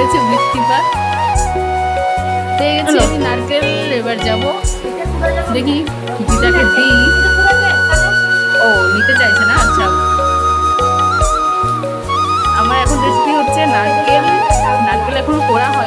হয়েছে বৃষ্টিপাত। পেয়ে গেছি আমি নারকেল। এবার যাব দেখি দিদাকে দিই। ও নিতে চাইছে না, আচ্ছা। আমার এখন রেসিপি হচ্ছে নারকেল। নারকেল এখনো পোড়া হয়।